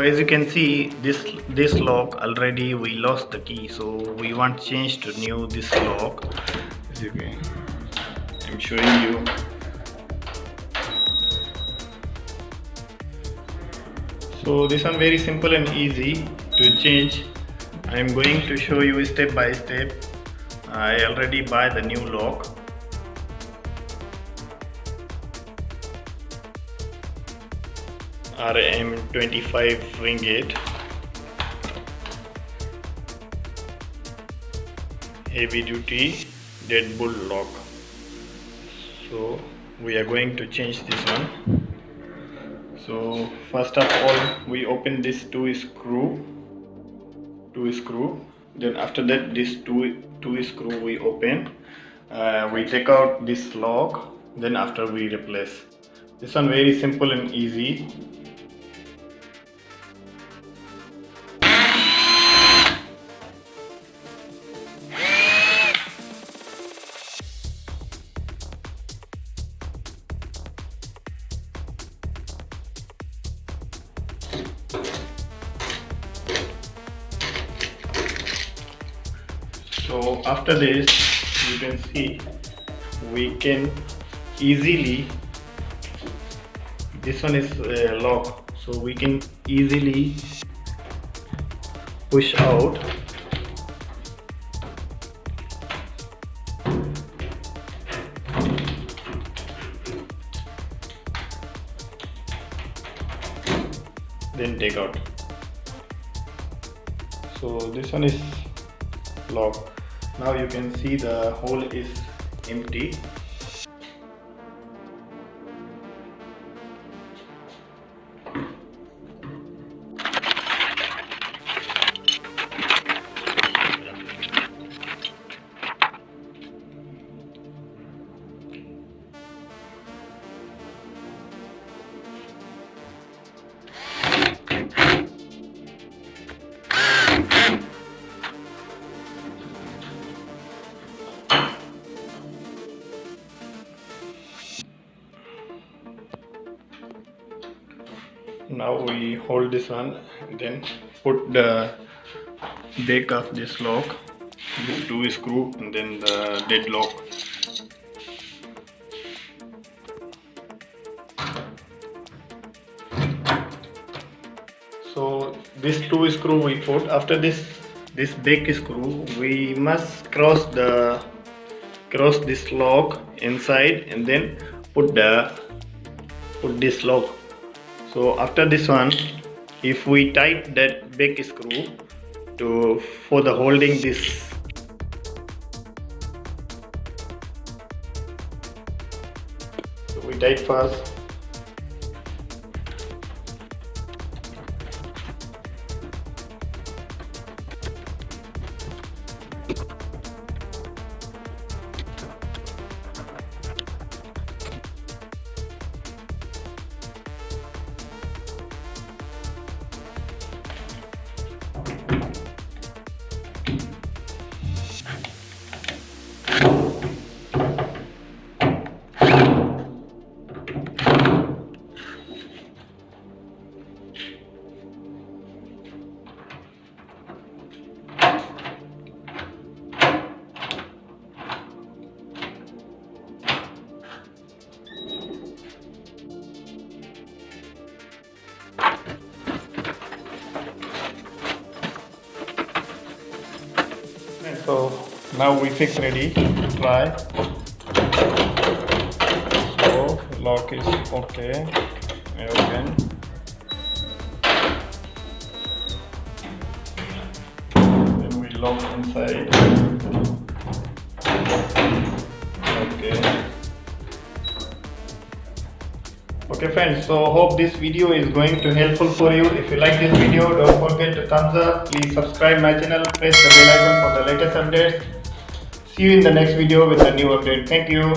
as you can see, this lock already we lost the key, so we want to change to new this lock. As you can, I'm showing you. So this one very simple and easy to change. I am going to show you step by step. I already buy the new lock. RM 25 ringgit. Heavy duty deadbolt lock. So we are going to change this one. So first of all, we open this two screw. Then after that, this two screw we open. We take out this lock. Then after we replace. This one very simple and easy. So after this, you can see we can easily, this one is lock, so we can easily push out. Then take out. So this one is lock. Now you can see the hole is empty. Now we hold this one, then put the back of this lock, this two screw, and then the dead lock. So this two screw we put. After this back screw, we must cross this lock inside, and then put this lock. So after this one, if we tight that back screw for the holding this, so we tight first. So now we fix ready to try. So lock is okay. Open. Then we lock inside. Okay. Okay friends, so hope this video is going to helpful for you. If you like this video, don't forget to thumbs up. Please subscribe my channel, press the bell icon for the latest updates. See you in the next video with a new update. Thank you.